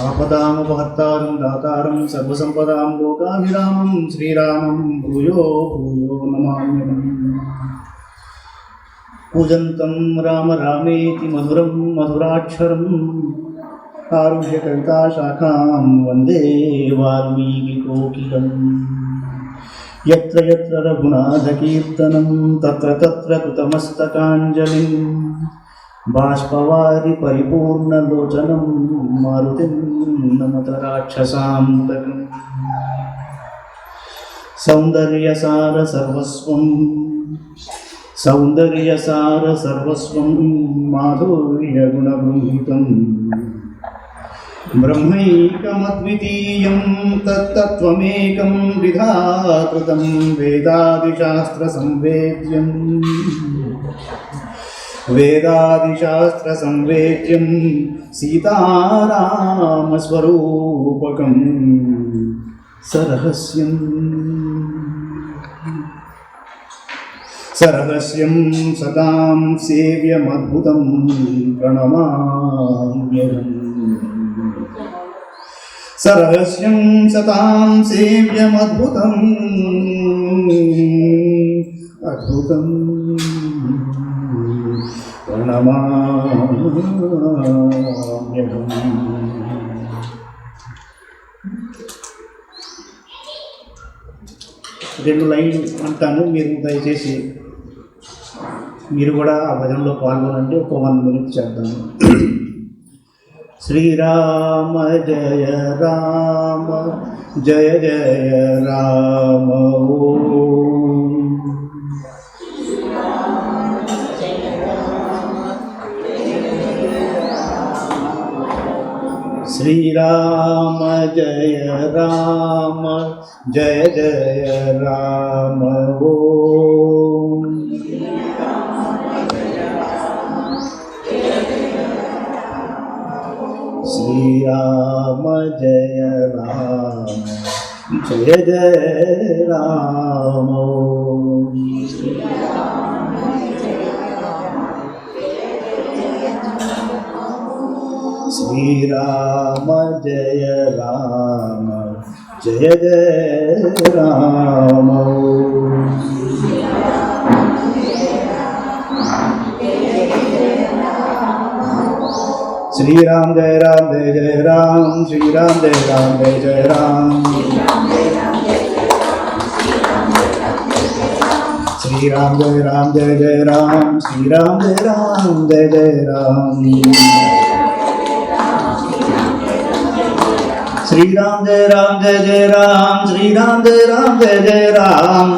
आपदामपहर्तारं दातारं सर्वसंपदां लोकाभिरामं श्रीरामं भूयो भूयो नमाम्यहम्। पूजन्तं राम रामेति मधुरं मधुराक्षरम् कारुण्यकविताशाखां वन्दे वाल्मीकिकोकिलम्। यत्र यत्र रघुनाथकीर्तनं तत्र तत्र कृतमस्तकाञ्जलिम् बाष्पवारि परिपूर्णलोचनं मारुतिं नमत राक्षसान्तकम्। सौन्दर्यसार सर्वस्वं माधुर्यगुणगृहीतं ब्रह्मैकमद्वितीयं तत्तत्त्वमेकं विधाकृतं वेदादिशास्त्रसंवेद्यं सीतारामस्वरूपकं सरहस्यं सदां सेव्यमद्भुतं प्रणमाम्यहम्। सरहस्यं सतां सेव्यमद्भुतम् अद्भुतं प्रणमाम्यहम्। రెండు లైన్లు అంటాను, మీరు దయచేసి మీరు కూడా ఆ భజనలో పాల్గొనండి. ఒక 1 minute చేద్దాము. శ్రీరామ జయ రామ జయ జయ రామ శ్రీరామ జయ రామ జయ జయ రామ శ్రీరామ జయ రామ జయ జయ రామ శ్రీరామ జయ రామ జయ జయ రామ श्रीराम जय राम जय जय राम श्रीराम जय राम जय जय राम श्रीराम जय राम जय जय राम श्रीराम जय राम जय जय राम श्रीराम जय राम जय जय राम श्रीराम जय राम जय जय राम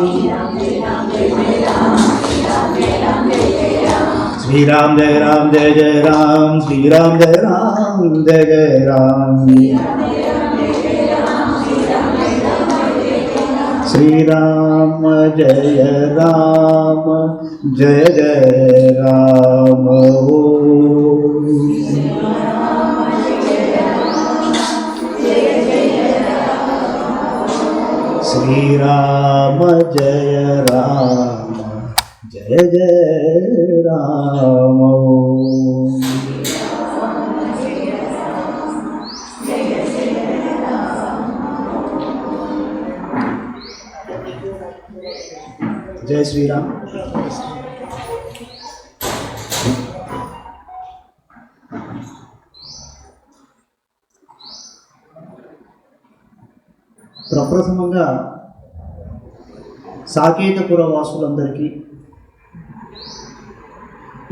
श्रीराम जय राम जय जय राम श्रीराम जय राम जय जय राम श्रीराम जय राम जय जय राम श्रीराम जय राम जय जय राम జై శ్రీరామ్. ప్రప్రథమంగా సాకేతపుర వాసులందరికీ,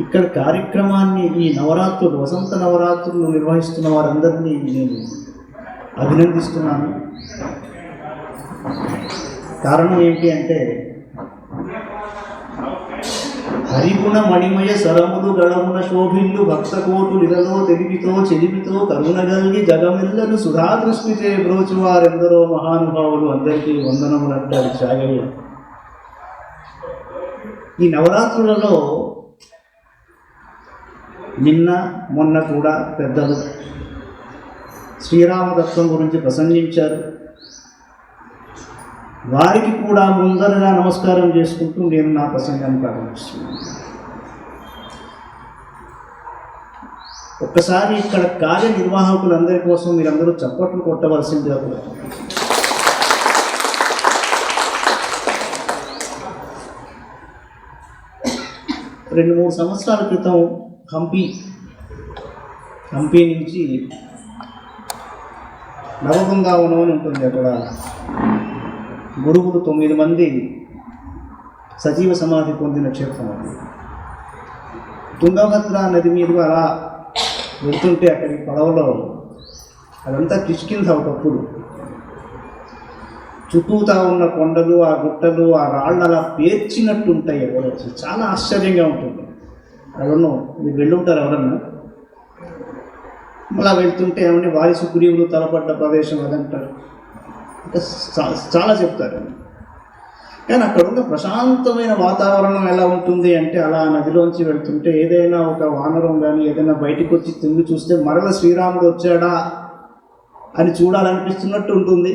ఇక్కడ కార్యక్రమాన్ని ఈ నవరాత్రులు వసంత నవరాత్రులు నిర్వహిస్తున్న వారందరినీ నేను అభినందిస్తున్నాను. కారణం ఏంటి అంటే, హరిగుణ మణిమయ సరములు గళమున శోభిల్లు భక్తకోటులిలలో తెలివితో చెలిమితో కరుణగల్గి జగమెల్లను సుధాదృష్టి చే బ్రోచు వారెందరో మహానుభావులు, అందరికీ వందనములంటాడు చాగయ్య. ఈ నవరాత్రులలో నిన్న మొన్న కూడా పెద్దలు శ్రీరామతత్వం గురించి ప్రసంగించారు. వారికి కూడా ముందరగా నమస్కారం చేసుకుంటూ నేను నా ప్రసంగాన్ని ప్రారంభిస్తున్నాను. ఒక్కసారి ఇక్కడ కార్యనిర్వాహకులందరి కోసం మీరందరూ చప్పట్లు కొట్టవలసిందిగా కూడా. రెండు మూడు సంవత్సరాల క్రితం హంపి నుంచి నవబృందావనం అని ఉంటుంది. అక్కడ గురువులు 9 మంది సజీవ సమాధి పొందిన క్షేత్రం అది. తుంగభద్ర నది మీదుగా అలా వెళ్తుంటే అక్కడికి పడవలో అదంతా కిష్కింద ఒకప్పుడు చుట్టూతా ఉన్న కొండలు, ఆ గుట్టలు, ఆ రాళ్ళు అలా పేర్చినట్టు ఉంటాయి. ఎవరు చాలా ఆశ్చర్యంగా ఉంటుంది. ఎవరన్నా మీరు వెళ్ళుంటారు ఎవరన్నా. అలా వెళ్తుంటే ఏమని వారి సుగ్రీవులు తలపడ్డ ప్రదేశం అదంటారు, ఇంకా చాలా చెప్తారు. కానీ అక్కడ ఉన్న ప్రశాంతమైన వాతావరణం ఎలా ఉంటుంది అంటే, అలా నదిలోంచి వెళ్తుంటే ఏదైనా ఒక వానరం కానీ ఏదైనా బయటకు వచ్చి తిండి చూస్తే మరల శ్రీరాముడు వచ్చాడా అని చూడాలనిపిస్తున్నట్టు ఉంటుంది.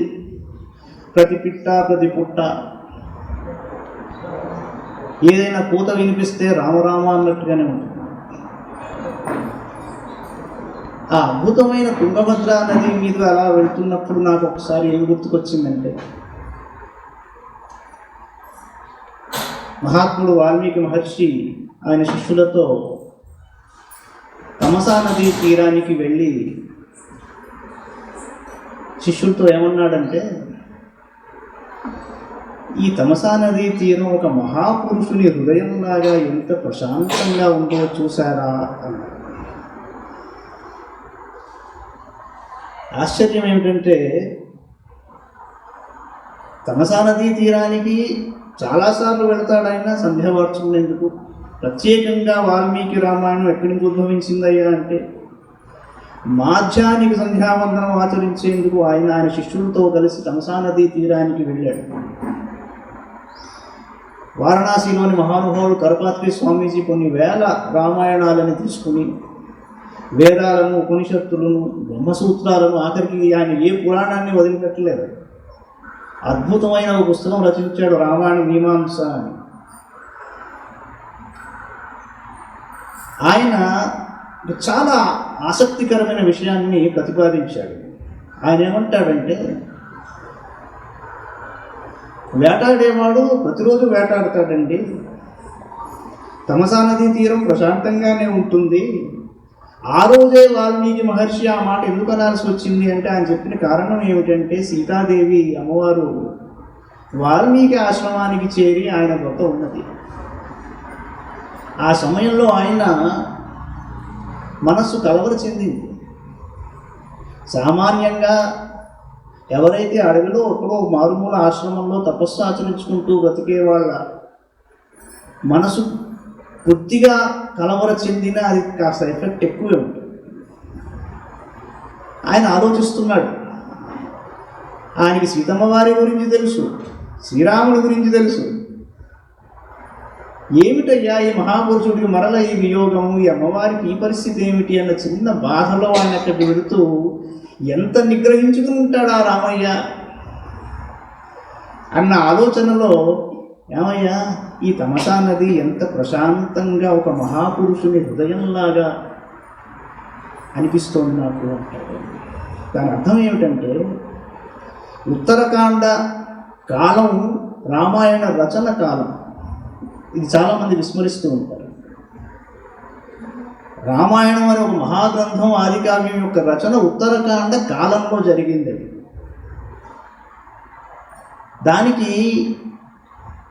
ప్రతి పిట్ట ప్రతి పుట్ట ఏదైనా కూత వినిపిస్తే రామరామ అన్నట్టుగానే ఉంటుంది. ఆ అద్భుతమైన తుంగభద్ర నది మీద అలా వెళ్తున్నప్పుడు నాకు ఒకసారి ఏం గుర్తుకొచ్చిందంటే, మహాత్ముడు వాల్మీకి మహర్షి ఆయన శిష్యులతో తమసా నదీ తీరానికి వెళ్ళి శిష్యులతో ఏమన్నాడంటే, ఈ తమసా నదీ తీరం ఒక మహాపురుషుని హృదయంలాగా ఎంత ప్రశాంతంగా ఉందో చూసారా అన్నాడు. ఆశ్చర్యం ఏమిటంటే, తమసా నదీ తీరానికి చాలాసార్లు వెళతాడు ఆయన సంధ్యావార్చుకునేందుకు. ప్రత్యేకంగా వాల్మీకి రామాయణం ఎక్కడి నుంచి ఉద్భవించిందయ్యా అంటే, మాధ్యానికి సంధ్యావందనం ఆచరించేందుకు ఆయన శిష్యులతో కలిసి తమసా నదీ తీరానికి వెళ్ళాడు. వారణాసిలోని మహానుభావుడు కరపాత్రి స్వామీజీ కొన్ని వేల రామాయణాలను తీసుకుని వేదాలను, ఉపనిషత్తులను, బ్రహ్మసూత్రాలను, ఆఖరికి ఆయన ఏ పురాణాన్ని వదిలిపెట్టలేదు. అద్భుతమైన ఒక పుస్తకం రచించాడు, రామాయణ మీమాంస అని. ఆయన చాలా ఆసక్తికరమైన విషయాన్ని ప్రతిపాదించాడు. ఆయన ఏమంటాడంటే, వేటాడేవాడు ప్రతిరోజు వేటాడతాడండి, తమసా నదీ తీరం ప్రశాంతంగానే ఉంటుంది. ఆ రోజే వాల్మీకి మహర్షి ఆ మాట ఎందుకు అనాల్సి వచ్చింది అంటే, ఆయన చెప్పిన కారణం ఏమిటంటే, సీతాదేవి అమ్మవారు వాల్మీకి ఆశ్రమానికి చేరి ఆయన వ్రతం ఉన్నది. ఆ సమయంలో ఆయన మనస్సు కలవర చెందింది. సామాన్యంగా ఎవరైతే అడవిలో ఒకడో మారుమూల ఆశ్రమంలో తపస్సు ఆచరించుకుంటూ బ్రతికే వాళ్ళ మనసు కొద్దిగా కలవర చెందిన అది కాస్త ఎఫెక్ట్ ఎక్కువే ఉంటుంది. ఆయన ఆలోచిస్తున్నాడు. ఆయనకి సీతమ్మ వారి గురించి తెలుసు, శ్రీరాముడి గురించి తెలుసు. ఏమిటయ్యా ఈ మహాపురుషుడికి మరల ఈ వియోగము, ఈ అమ్మవారికి ఈ పరిస్థితి ఏమిటి అన్న చిన్న బాధలో ఆయన అక్కడికి వెళుతూ ఎంత నిగ్రహించుకుని ఉంటాడా రామయ్య అన్న ఆలోచనలో, ఏమయ్యా ఈ తమసా నది ఎంత ప్రశాంతంగా ఒక మహాపురుషుని హృదయంలాగా అనిపిస్తోంది నాకు అంటాడు. దాని అర్థం ఏమిటంటే, ఉత్తరకాండ కాలం రామాయణ రచన కాలం. ఇది చాలామంది విస్మరిస్తూ ఉంటారు. రామాయణం అనే ఒక మహాగ్రంథం, ఆదికావ్యం యొక్క రచన ఉత్తరాఖండ కాలంలో జరిగింది. దానికి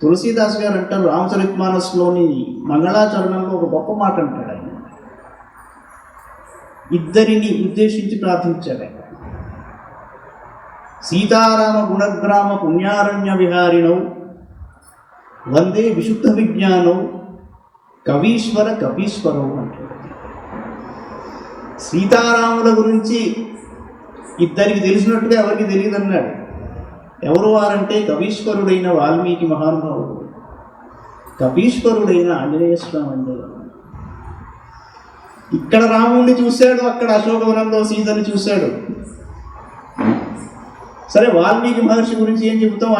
తులసీదాస్ గారు అంటారు, రామచరితమానస్లోని మంగళాచరణంలో ఒక గొప్ప మాట అంటాడు. ఆయన ఇద్దరిని ఉద్దేశించి ప్రార్థించాడు. ఆయన సీతారామ గుణగ్రామ పుణ్యారణ్య విహారిణౌ వందే విశుద్ధ విజ్ఞానౌ కవీశ్వర కపీశ్వరౌ అంటాడు. సీతారాముల గురించి ఇద్దరికి తెలిసినట్టుగా ఎవరికి తెలియదు అన్నాడు. ఎవరు వారంటే కవీశ్వరుడైన వాల్మీకి మహానుభావుడు, కపీశ్వరుడైన ఆంజనేయ స్వామి అండి. ఇక్కడ రాముడిని చూశాడు, అక్కడ అశోకవనంలో సీతను చూశాడు. సరే, వాల్మీకి మహర్షి గురించి ఏం చెబుతాం?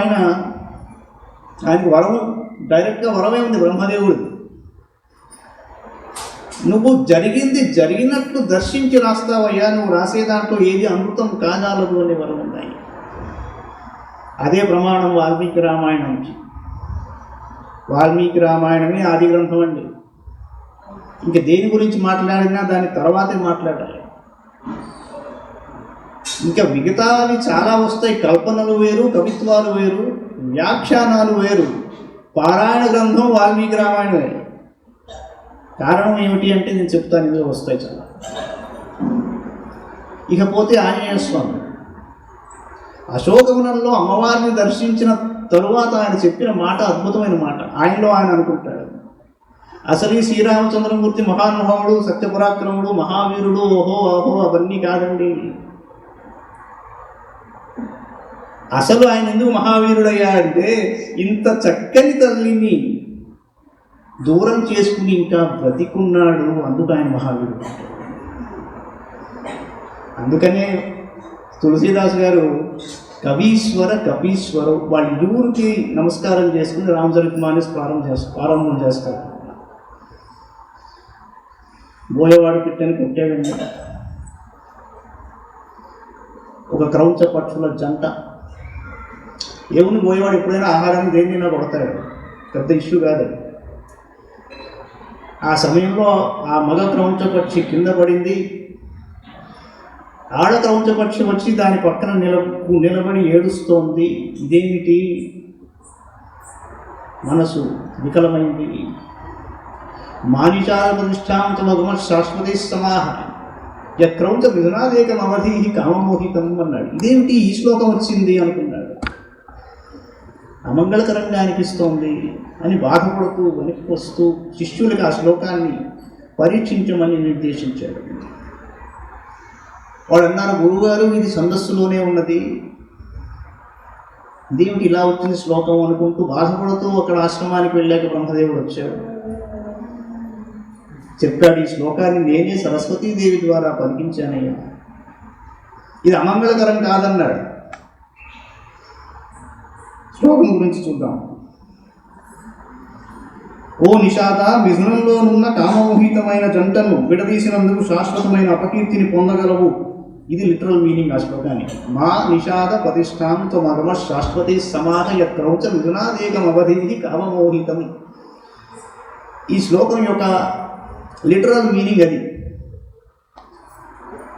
ఆయనకు వరం, డైరెక్ట్గా వరమే ఉంది బ్రహ్మదేవుడు. నువ్వు జరిగింది జరిగినట్లు దర్శించి రాస్తావయ్యా, నువ్వు రాసే దాంట్లో ఏది అమృతం కాజాలదు అనే వరం ఉన్నాయి. అదే ప్రమాణం వాల్మీకి రామాయణంకి. వాల్మీకి రామాయణమే ఆది గ్రంథం అండి. ఇంకా దేని గురించి మాట్లాడినా దాని తర్వాతే మాట్లాడాలి. ఇంకా మిగతావి చాలా వస్తాయి. కల్పనలు వేరు, కవిత్వాలు వేరు, వ్యాఖ్యానాలు వేరు. పారాయణ గ్రంథం వాల్మీకి రామాయణమే. కారణం ఏమిటి అంటే నేను చెప్తాను, ఇందులో వస్తాయి చాలా. ఇకపోతే ఆంజనేయ స్వామి అశోకవనంలో అమ్మవారిని దర్శించిన తరువాత ఆయన చెప్పిన మాట అద్భుతమైన మాట. ఆయనలో ఆయన అనుకుంటాడు, అసలు ఈ శ్రీరామచంద్రమూర్తి మహానుభావుడు, సత్యపరాక్రముడు, మహావీరుడు, ఓహో ఓహో అవన్నీ కాదండి. అసలు ఆయన ఎందుకు మహావీరుడయ్యా అంటే, ఇంత చక్కని తల్లిని దూరం చేసుకుని ఇంకా బ్రతికున్నాడు, అందుకు ఆయన మహావీరుడు. అందుకనే తులసీదాస్ గారు కవీశ్వర కపీశ్వరు వాళ్ళ ఇరువురికి నమస్కారం చేసుకుని రామచరితమానస్ ప్రారంభం చేస్తారు. బోయవాడు పిట్టని కొట్టాడండి. ఒక క్రౌంచ పక్షుల జంట. ఏముంది, బోయవాడు ఎప్పుడైనా ఆహారాన్ని దేన్నైనా కొడతాడు, పెద్ద ఇష్యూ కాదు. ఆ సమయంలో ఆ మగ క్రౌంచ పక్షి కింద పడింది. ఆడ క్రౌంచ పక్షి వచ్చి దాని పక్కన నిలబడి ఏడుస్తోంది. ఇదేమిటి, మనసు వికలమైంది. మానిషాల ప్రతిష్టాంత మగమ శాశ్వతి సమాహ క్రౌంచ మిథునాదేకం అవధి కామమోహితం అన్నాడు. ఇదేమిటి ఈ శ్లోకం వచ్చింది అనుకున్నాడు. అమంగళకరంగా అనిపిస్తోంది అని బాధపడుతూ వెనక్కి వస్తూ శిష్యులకు ఆ శ్లోకాన్ని పరీక్షించమని నిర్దేశించాడు. వాడు అన్నారు, గురువుగారు ఇది ఛందస్సులోనే ఉన్నది, ఇదేమిటి ఇలా వచ్చింది శ్లోకం అనుకుంటూ బాధపడుతూ అక్కడ ఆశ్రమానికి వెళ్ళాక బ్రహ్మదేవుడు వచ్చాడు. చెప్పాడు, ఈ శ్లోకాన్ని నేనే సరస్వతీదేవి ద్వారా పలికించానయ్యా, ఇది అమంగళకరం కాదన్నాడు. శ్లోకం గురించి చూద్దాం. ఓ నిషాద, మిథునంలోనున్న కామమోహితమైన జంటను విడదీసినందుకు శాశ్వతమైన అపకీర్తిని పొందగలవు. ఇది లిటరల్ మీనింగ్ ఆ శ్లోకానికి. మా నిషాద ప్రతిష్టాంత మగమ శాశ్వతి సమాహ యత్రౌచ మిథునాదేకం అవధి కామమోహితం. ఈ శ్లోకం యొక్క లిటరల్ మీనింగ్ అది.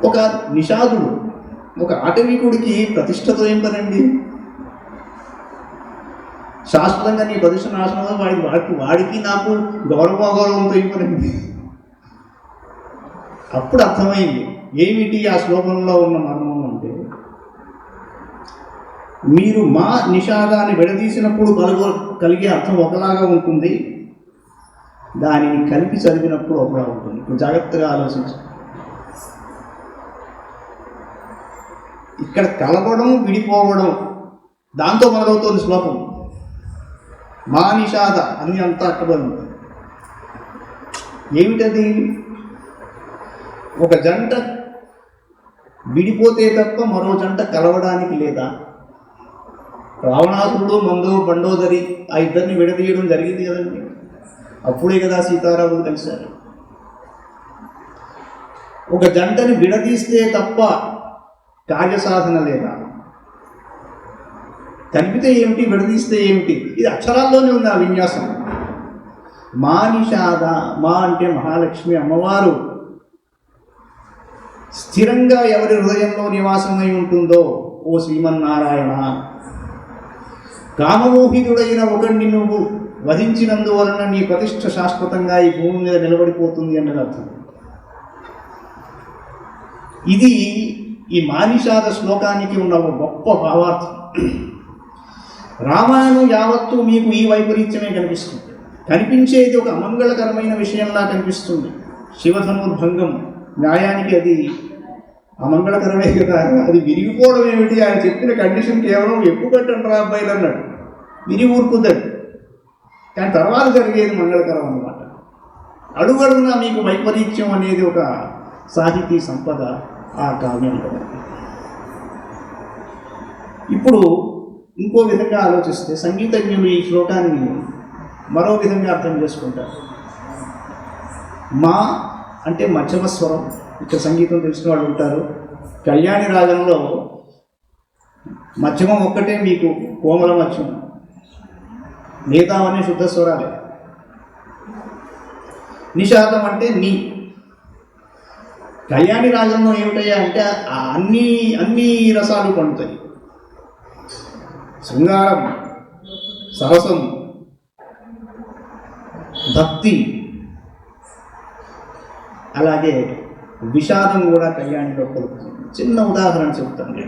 ఒక నిషాదుడు, ఒక ఆటవీకుడికి ప్రతిష్టతో ఏం పనండి? శాశ్వతంగా నీ ప్రతిష్ట నాశనంలో వాడికి నాకు గౌరవగౌరవంతో ఏం పనండి? అప్పుడు అర్థమైంది ఏమిటి ఆ శ్లోకంలో ఉన్న మర్మం అంటే, మీరు మా నిషాదాన్ని విడదీసినప్పుడు కలిగే అర్థం ఒకలాగా ఉంటుంది, దానిని కలిపి చదివినప్పుడు ఒకలా ఉంటుంది. ఇప్పుడు జాగ్రత్తగా ఆలోచించు. ఇక్కడ కలపడం, విడిపోవడం, దాంతో మొదలవుతుంది శ్లోకం. మా నిషాద అని అంతా అక్కడ ఉంది. ఏమిటది? ఒక జంట విడిపోతే తప్ప మరో జంట కలవడానికి లేదా? రావణాసురుడు బండోదరి ఆ ఇద్దరిని విడదీయడం జరిగింది కదండి. అప్పుడే కదా సీతారాములు కలిశారు. ఒక జంటని విడదీస్తే తప్ప కార్యసాధన లేదా? కలిపితే ఏమిటి, విడదీస్తే ఏమిటి? ఇది అక్షరాల్లోనే ఉంది ఆ విన్యాసం. మా నిషాద, మా అంటే మహాలక్ష్మి అమ్మవారు స్థిరంగా ఎవరి హృదయంలో నివాసమై ఉంటుందో ఓ శ్రీమన్నారాయణ, కామమోహితుడైన ఒకడిని నువ్వు వధించినందువలన నీ ప్రతిష్ఠ శాశ్వతంగా ఈ భూమి మీద నిలబడిపోతుంది అన్నది అర్థం. ఇది ఈ మానిషాద శ్లోకానికి ఉన్న ఒక గొప్ప భావార్థం. రామాయణం యావత్తు మీకు ఈ వైపరీత్యమే కనిపిస్తుంది. కనిపించేది ఒక అమంగళకరమైన విషయంలా కనిపిస్తుంది. శివధనుర్భంగం న్యాయానికి అది అమంగళకరమే కదా. అది విరిగిపోవడం ఏమిటి? ఆయన చెప్పిన కండిషన్ కేవలం ఎక్కువ పెట్టండి రా అబ్బాయిలు అన్నాడు, విరిగి ఊరుకుద్దది. కానీ తర్వాత జరిగేది మంగళకరం అన్నమాట. అడుగడుగునా మీకు వైపరీత్యం అనేది ఒక సాహితీ సంపద ఆ కావ్యంలో. ఇప్పుడు ఇంకో విధంగా ఆలోచిస్తే సంగీతజ్ఞులు ఈ శ్లోకాన్ని మరో విధంగా అర్థం చేసుకుంటారు. మా అంటే మధ్యమ స్వరం. ఇక్కడ సంగీతం తెలిసిన వాళ్ళు ఉంటారు. కళ్యాణి రాగంలో మధ్యమం ఒక్కటే మీకు కోమల మధ్యమం, మిగతావన్నీ శుద్ధ స్వరాలే. నిషాదం అంటే నీ. కళ్యాణి రాగంలో ఏమిటయ్యా అంటే అన్ని రసాలు పండుతాయి. శృంగారం, సరసం, భక్తి, అలాగే విషాదం కూడా కళ్యాణిలో కలుగుతుంది. చిన్న ఉదాహరణ చెప్తాను.